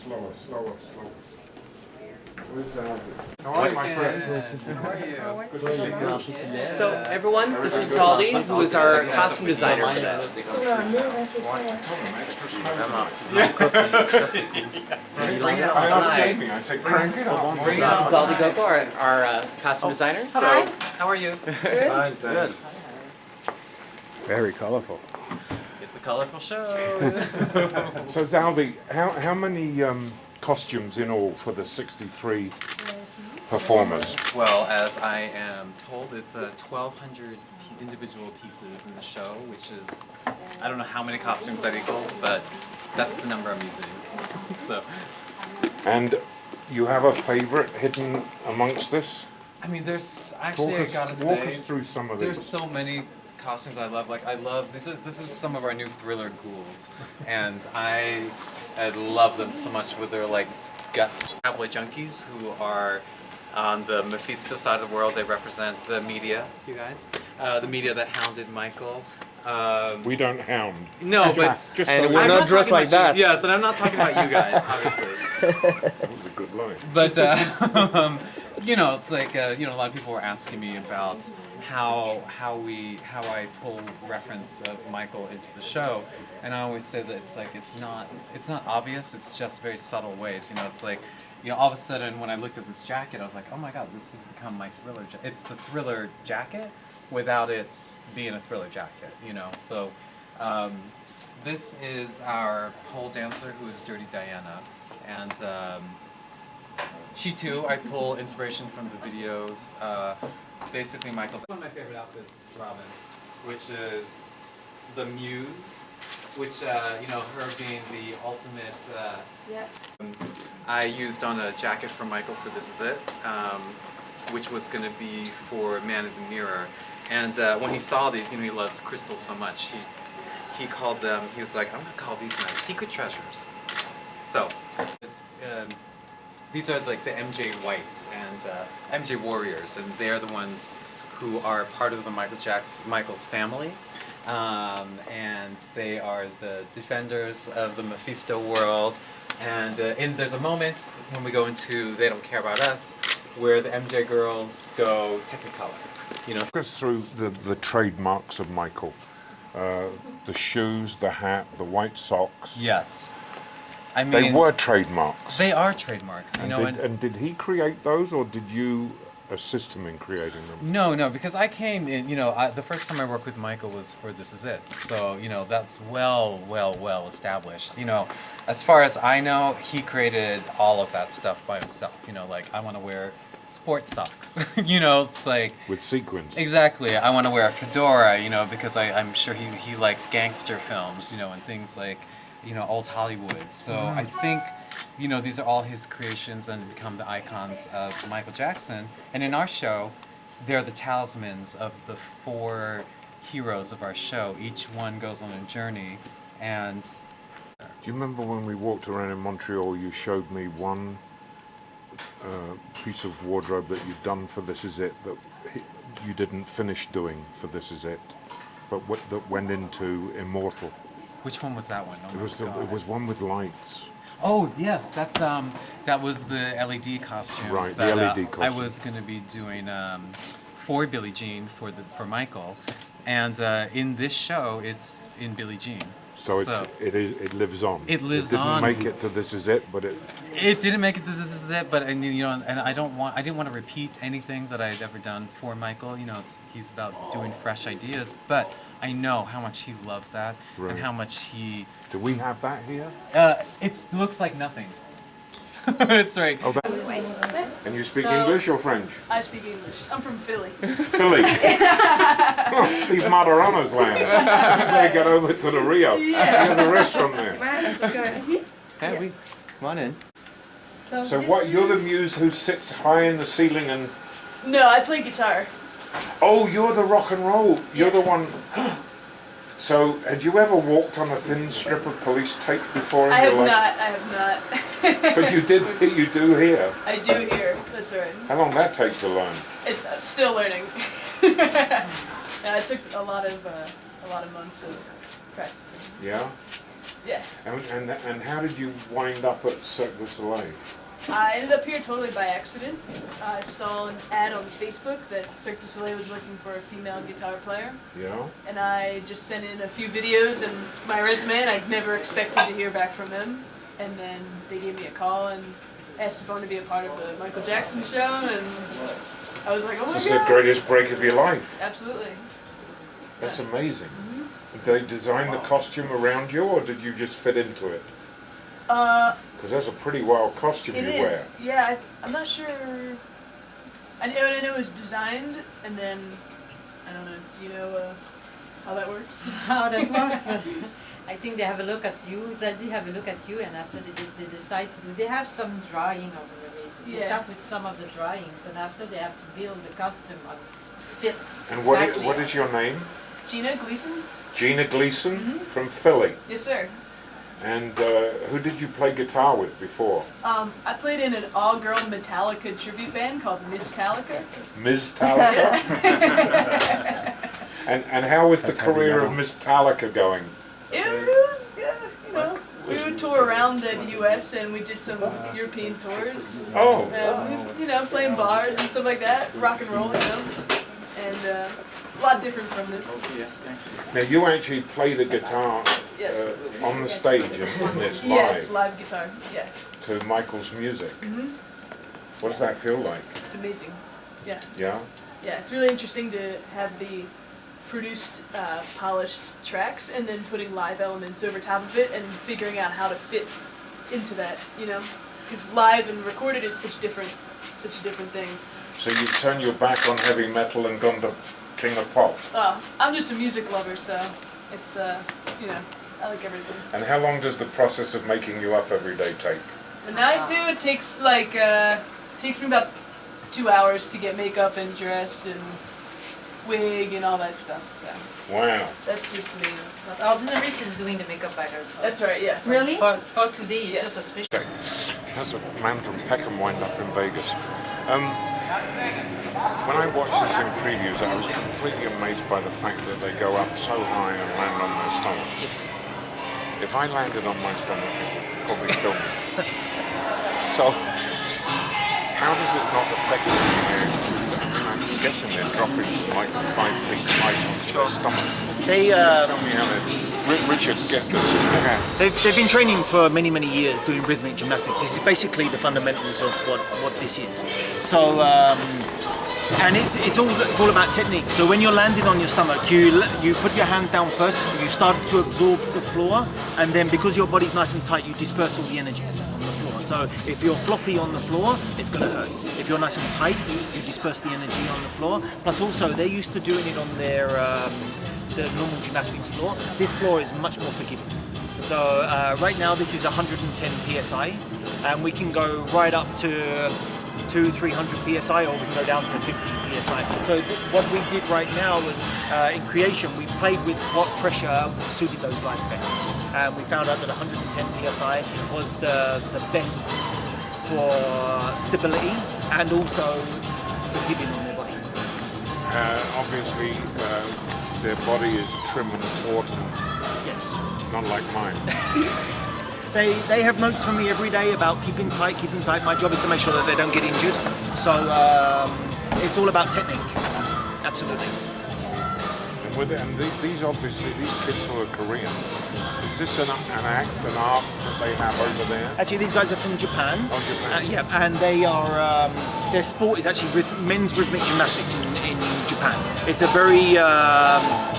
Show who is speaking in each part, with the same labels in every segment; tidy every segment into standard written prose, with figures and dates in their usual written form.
Speaker 1: slower. Where's how are you, my friend?
Speaker 2: How are you?
Speaker 1: Good to see you.
Speaker 2: So everyone, this is Saldi, who is our costume designer for this.
Speaker 1: I asked Jamie, I said, crank it up.
Speaker 2: This is Saldi Goko, our costume designer.
Speaker 3: Hello.
Speaker 2: How are you?
Speaker 1: Fine, thanks.
Speaker 4: Very colorful.
Speaker 2: It's a colorful show.
Speaker 1: So Zaldi, how many costumes in all for the 63 performers?
Speaker 5: Well, as I am told, it's 1,200 individual pieces in the show, which is, I don't know how many costumes that equals, but that's the number I'm using. So,
Speaker 1: And you have a favorite hidden amongst this?
Speaker 5: I mean, there's actually, I gotta
Speaker 1: Walk
Speaker 5: say,
Speaker 1: us through some of
Speaker 5: there's
Speaker 1: these.
Speaker 5: so many costumes I love. Like, I love, this is some of our new thriller ghouls, and I love them so much with their, like, guts. Cowboy junkies who are on the Mephisto side of the world. They represent the media, you guys. The media that hounded Michael.
Speaker 1: We don't hound.
Speaker 5: No, but
Speaker 1: Just so
Speaker 4: And
Speaker 1: you
Speaker 4: we're
Speaker 5: I'm
Speaker 1: know.
Speaker 4: not dressed
Speaker 5: talking
Speaker 4: like
Speaker 5: about
Speaker 4: that.
Speaker 5: you. Yes, and I'm not talking about you guys, obviously.
Speaker 1: That was a good line.
Speaker 5: But you know, it's like you know, a lot of people were asking me about how I pull reference of Michael into the show, and I always say that it's like it's not obvious. It's just very subtle ways. You know, it's like, you know, all of a sudden when I looked at this jacket, I was like, oh my God, this has become my thriller. It's the thriller jacket without it being a thriller jacket. You know, so this is our pole dancer who is Dirty Diana, and she too, I pull inspiration from the videos. Basically, Michael's one of my favorite outfits, Robin, which is the Muse, which you know, her being the ultimate. I used on a jacket for Michael for This Is It, which was going to be for Man in the Mirror. And when he saw these, you know, he loves crystals so much. He called them. He was like, I'm going to call these my secret treasures. So. These are like the MJ Whites and MJ Warriors, and they're the ones who are part of the Michael's family, and they are the defenders of the Mephisto world. And there's a moment when we go into They Don't Care About Us, where the MJ girls go Technicolor. You know,
Speaker 1: Walk us through the trademarks of Michael. The shoes, the hat, the white socks.
Speaker 5: yes. I mean,
Speaker 1: They were trademarks.
Speaker 5: They are trademarks, you know.
Speaker 1: And did he create those, or did you assist him in creating them?
Speaker 5: No, because I came in, you know, the first time I worked with Michael was for This Is It. So, you know, that's well established. You know, as far as I know, he created all of that stuff by himself. You know, like, I want to wear sports socks. You know, it's like...
Speaker 1: With sequins.
Speaker 5: Exactly. I want to wear a fedora, you know, because I'm sure he likes gangster films, you know, and things like, you know, old Hollywood. So I think, you know, these are all his creations and become the icons of Michael Jackson. And in our show, they're the talismans of the 4 heroes of our show. Each one goes on a journey. And
Speaker 1: Do you remember when we walked around in Montreal, you showed me one piece of wardrobe that you'd done for This Is It that you didn't finish doing for This Is It, but that went into Immortal?
Speaker 5: which one was that one? Oh
Speaker 1: It
Speaker 5: my
Speaker 1: was
Speaker 5: God.
Speaker 1: it was one with lights.
Speaker 5: Oh yes, that's that was the LED costumes.
Speaker 1: Right,
Speaker 5: that,
Speaker 1: the LED
Speaker 5: I
Speaker 1: costumes.
Speaker 5: was going to be doing for Billie Jean for Michael, and in this show it's in Billie Jean.
Speaker 1: So it lives on.
Speaker 5: It lives
Speaker 1: didn't
Speaker 5: on.
Speaker 1: make it to This Is It, but
Speaker 5: It didn't make it to This Is It, but and, you know, and I didn't want to repeat anything that I had ever done for Michael. You know, he's about doing fresh ideas, but I know how much he loved that
Speaker 1: Right.
Speaker 5: and how much he.
Speaker 1: do we have that here?
Speaker 5: It looks like nothing. It's right.
Speaker 1: Oh, and you speak English or French?
Speaker 3: I speak English. I'm from Philly.
Speaker 1: Philly. Oh, Steve Materano's land. You better get over to the Rio. There's a restaurant there.
Speaker 4: Hey, we come on in.
Speaker 1: So what? You're the muse who sits high in the ceiling and.
Speaker 3: No, I play guitar.
Speaker 1: Oh, you're the rock and roll. You're the one. So, had you ever walked on a thin strip of police tape before in
Speaker 3: I
Speaker 1: your
Speaker 3: have
Speaker 1: life?
Speaker 3: not. I have not.
Speaker 1: But you do here.
Speaker 3: I do hear. That's right.
Speaker 1: How long that take to learn?
Speaker 3: It's still learning. Yeah, it took a lot of months of practicing.
Speaker 1: Yeah.
Speaker 3: Yeah.
Speaker 1: And how did you wind up at Cirque du Soleil?
Speaker 3: I ended up here totally by accident. I saw an ad on Facebook that Cirque du Soleil was looking for a female guitar player.
Speaker 1: Yeah.
Speaker 3: And I just sent in a few videos and my resume, and I never expected to hear back from them. And then they gave me a call and asked if I wanted to be a part of the Michael Jackson show, and I was like, oh my
Speaker 1: This is
Speaker 3: god.
Speaker 1: the greatest break of your life.
Speaker 3: Absolutely.
Speaker 1: That's amazing. Did they design the costume around you, or did you just fit into it? Because that's a pretty wild costume
Speaker 3: It
Speaker 1: you
Speaker 3: is.
Speaker 1: wear.
Speaker 3: Yeah, I'm not sure. I know it was designed, and then I don't know. Do you know how that works?
Speaker 6: How that works? I think they have a look at you. Zadie have a look at you, and after they decide to do. They have some drawing of the release. They
Speaker 3: Yeah.
Speaker 6: start with some of the drawings, and after they have to build the costume of fit.
Speaker 1: And
Speaker 6: exactly.
Speaker 1: what is your name?
Speaker 3: Gina Gleason?
Speaker 1: Gina Gleason from Philly.
Speaker 3: Yes, sir.
Speaker 1: And who did you play guitar with before?
Speaker 3: I played in an all-girl Metallica tribute band called Miss Metallica.
Speaker 1: Ms. Metallica? and how was the
Speaker 4: That's how we
Speaker 1: career
Speaker 4: know.
Speaker 1: of Ms. Metallica going?
Speaker 3: It was, yeah, you know. We would tour around the U.S. and we did some European tours.
Speaker 1: Oh,
Speaker 3: You know, playing bars and stuff like that, rock and roll, you know. And a lot different from this.
Speaker 1: now you actually play the guitar
Speaker 3: Yes.
Speaker 1: on the stage in this
Speaker 3: Yeah, it's
Speaker 1: live
Speaker 3: live guitar. Yeah,
Speaker 1: to Michael's music. What does that feel like?
Speaker 3: it's amazing. Yeah,
Speaker 1: Yeah?
Speaker 3: yeah, it's really interesting to have the produced, polished tracks and then putting live elements over top of it and figuring out how to fit into that, you know? Because live and recorded is such a different thing.
Speaker 1: So you turn your back on heavy metal and gone to King of Pop.
Speaker 3: I'm just a music lover, so it's, you know, I like everything.
Speaker 1: And how long does the process of making you up every day take?
Speaker 3: When I do, it takes like, takes me about 2 hours to get makeup and dressed and wig and all that stuff, so
Speaker 1: Wow.
Speaker 3: that's just me.
Speaker 6: But Ordinary, she's doing the makeup by herself.
Speaker 3: That's right, yeah.
Speaker 6: Really? For today,
Speaker 3: Yes.
Speaker 6: just a special.
Speaker 1: Okay. That's a man from Peckham wind up in Vegas. When I watched this in previews, I was completely amazed by the fact that they go up so high and land on their stomachs.
Speaker 7: Yes.
Speaker 1: If I landed on my stomach, it would probably kill me. So, how does it not affect you? I'm guessing they're dropping like 5 feet high onto their stomach.
Speaker 7: They
Speaker 1: Tell me how they... Richard, get this.
Speaker 7: they've been training for many years doing rhythmic gymnastics. This is basically the fundamentals of what this is. So and it's all about technique. So when you're landing on your stomach, you put your hands down first. You start to absorb the floor, and then because your body's nice and tight, you disperse all the energy on the floor. So if you're floppy on the floor, it's going to hurt. If you're nice and tight, you disperse the energy on the floor. Plus also, they're used to doing it on their the normal gymnastics floor. This floor is much more forgiving. So right now this is 110 psi, and we can go right up to 200-300 psi, or we can go down to 50 psi. So what we did right now was in creation we played with what pressure suited those guys best, and we found out that 110 psi was the best for stability and also forgiving on their body.
Speaker 1: Obviously, their body is trim and taut,
Speaker 7: Yes.
Speaker 1: not like mine.
Speaker 7: They have notes from me every day about keeping tight. My job is to make sure that they don't get injured. So it's all about technique. Absolutely.
Speaker 1: These obviously, these kids who are Korean, is this an act, an art that they have over there?
Speaker 7: Actually, these guys are from Japan.
Speaker 1: Oh, Japan.
Speaker 7: Yeah, and they are their sport is actually men's rhythmic gymnastics in Japan. It's a very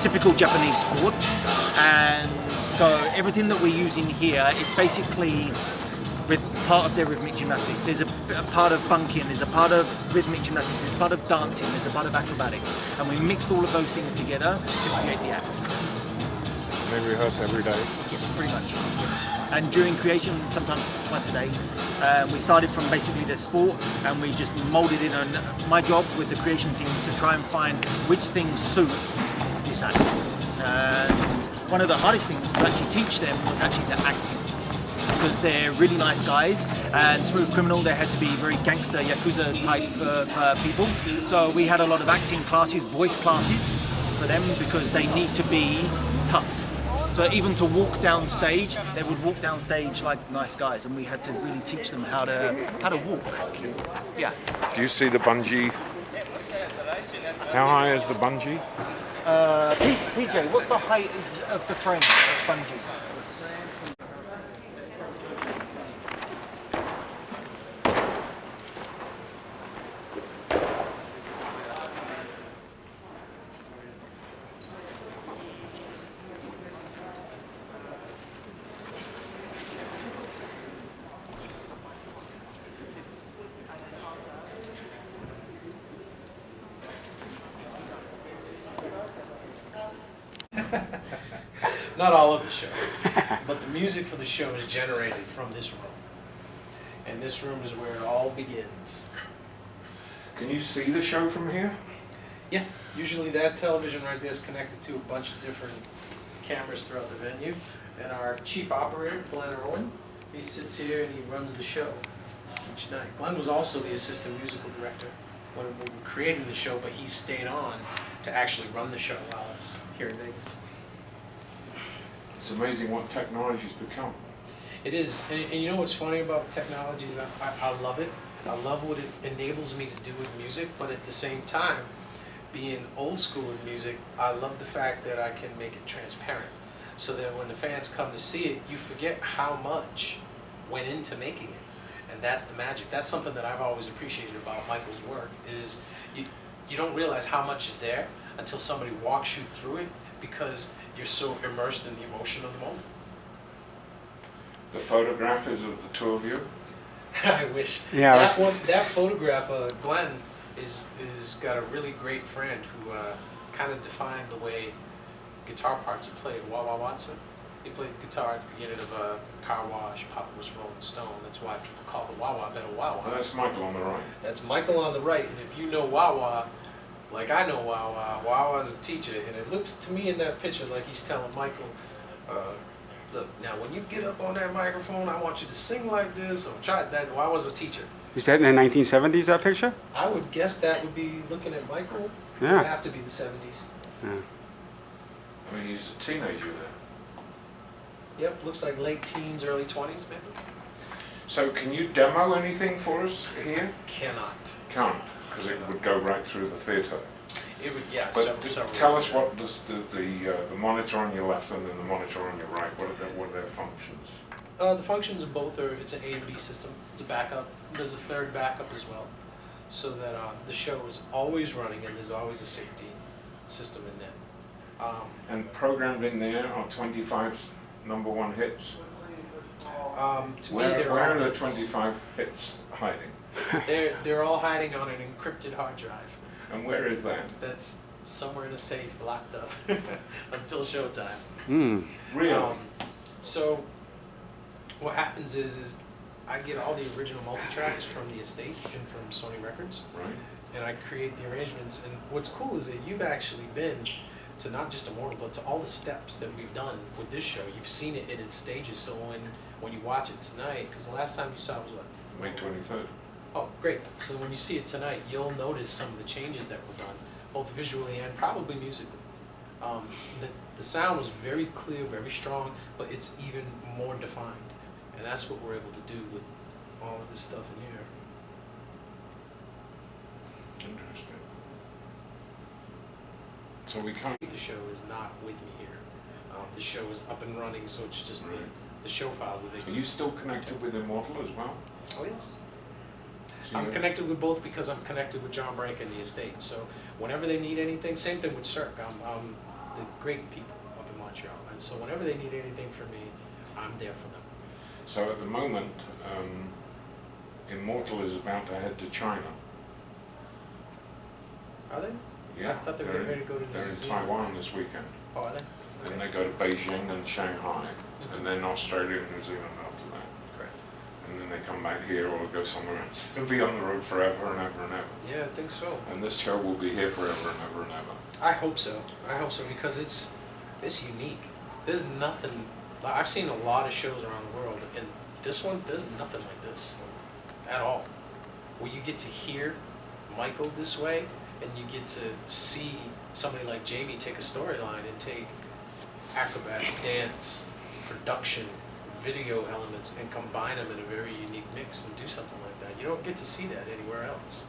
Speaker 7: typical Japanese sport, and so everything that we're using here is basically with part of their rhythmic gymnastics. There's a part of bunking, there's a part of rhythmic gymnastics, there's a part of dancing, there's a part of acrobatics, and we mixed all of those things together to create the act.
Speaker 1: They rehearse every day.
Speaker 7: Yes, pretty much. Yes. And during creation, sometimes twice a day. We started from basically the sport, and we just molded it. And my job with the creation team is to try and find which things suit this act. And one of the hardest things to actually teach them was actually the acting, because they're really nice guys, and Smooth Criminal, they had to be very gangster, Yakuza type people. So we had a lot of acting classes, voice classes for them, because they need to be tough. So even to walk down stage, they would walk down stage like nice guys, and we had to really teach them how to walk. Yeah.
Speaker 1: Do you see the bungee? How high is the bungee?
Speaker 7: PJ, what's the height of the frame of bungee?
Speaker 8: Not all of the show, but the music for the show is generated from this room. And this room is where it all begins.
Speaker 1: Can you see the show from here?
Speaker 8: Yeah, usually that television right there is connected to a bunch of different cameras throughout the venue. And our chief operator, Glenn Irwin, he sits here and he runs the show each night. Glenn was also the assistant musical director when we were creating the show, but he stayed on to actually run the show while it's here in Vegas.
Speaker 1: It's amazing what technology's become.
Speaker 8: It is, and you know what's funny about technology is I love it. I love what it enables me to do with music, but at the same time, being old school with music, I love the fact that I can make it transparent, so that when the fans come to see it, you forget how much went into making it. And that's the magic. That's something that I've always appreciated about Michael's work, is you don't realize how much is there until somebody walks you through it, because you're so immersed in the emotion of the moment.
Speaker 1: The photograph is of the two of you.
Speaker 8: I wish.
Speaker 4: Yeah,
Speaker 8: That photograph, Glenn is got a really great friend who kind of defined the way guitar parts are played. Wah-Wah Watson. He played guitar at the beginning of Car Wash, Papa Was Rolling Stone. That's why people call the Wah-Wah better Wah-Wah.
Speaker 1: Well, that's Michael on the right.
Speaker 8: That's Michael on the right, and if you know Wah-Wah, like I know Wah-Wah, Wah-Wah's a teacher, and it looks to me in that picture like he's telling Michael, look, now when you get up on that microphone, I want you to sing like this, or try that. Wah-Wah's a teacher.
Speaker 4: Is that in the 1970s, that picture?
Speaker 8: I would guess that would be, looking at Michael, it
Speaker 4: Yeah.
Speaker 8: would have to be the 70s.
Speaker 4: Yeah.
Speaker 1: I mean, he's a teenager there.
Speaker 8: Yep, looks like late teens, early 20s maybe.
Speaker 1: So can you demo anything for us here?
Speaker 8: Cannot.
Speaker 1: Can't, because it would go right through the theatre.
Speaker 8: It would, yeah,
Speaker 1: But
Speaker 8: several
Speaker 1: tell
Speaker 8: years
Speaker 1: us
Speaker 8: ago.
Speaker 1: what does the monitor on your left and then the monitor on your right, what are their functions?
Speaker 8: The functions of both are, it's an A and B system. It's a backup. There's a third backup as well, so that the show is always running and there's always a safety system in there.
Speaker 1: And programmed in there are 25 #1 hits.
Speaker 8: To me,
Speaker 1: Where
Speaker 8: they're
Speaker 1: are
Speaker 8: all
Speaker 1: the
Speaker 8: hits.
Speaker 1: 25 hits hiding?
Speaker 8: They're all hiding on an encrypted hard drive.
Speaker 1: And where is that?
Speaker 8: That's somewhere in a safe, locked up until showtime.
Speaker 4: Hmm.
Speaker 1: Really?
Speaker 8: So what happens is I get all the original multi-tracks from the estate and from Sony Records,
Speaker 1: Right.
Speaker 8: and I create the arrangements. And what's cool is that you've actually been to not just Immortal, but to all the steps that we've done with this show. You've seen it in its stages, so when you watch it tonight, because the last time you saw it was what?
Speaker 1: May 23rd.
Speaker 8: Oh, great. So when you see it tonight, you'll notice some of the changes that were done, both visually and probably musically. The sound was very clear, very strong, but it's even more defined. And that's what we're able to do with all of this stuff in here.
Speaker 1: Interesting. So we can't.
Speaker 8: The show is not with me here. The show is up and running, so it's just
Speaker 1: Right.
Speaker 8: the show files that they
Speaker 1: Are you still connected with Immortal as well?
Speaker 8: Oh, yes.
Speaker 1: So
Speaker 8: I'm
Speaker 1: you-
Speaker 8: connected with both because I'm connected with John Brank and the estate. So whenever they need anything, same thing with Cirque. I'm the great people up in Montreal. And so whenever they need anything from me, I'm there for them.
Speaker 1: So at the moment, Immortal is about to head to China.
Speaker 8: Are they?
Speaker 1: Yeah,
Speaker 8: I thought they were getting ready to go to New
Speaker 1: they're in
Speaker 8: Zealand.
Speaker 1: Taiwan this weekend.
Speaker 8: Oh, are they?
Speaker 1: Then they go to Beijing and Shanghai, and then Australia and New Zealand after that.
Speaker 8: Correct.
Speaker 1: And then they come back here or go somewhere else. They'll be on the road forever and ever and ever.
Speaker 8: Yeah, I think so.
Speaker 1: And this show will be here forever and ever and ever.
Speaker 8: I hope so. I hope so because it's unique. There's nothing. I've seen a lot of shows around the world, and this one, there's nothing like this at all. Where you get to hear Michael this way, and you get to see somebody like Jamie take a storyline and take acrobat, dance, production, video elements, and combine them in a very unique mix and do something like that. You don't get to see that anywhere else.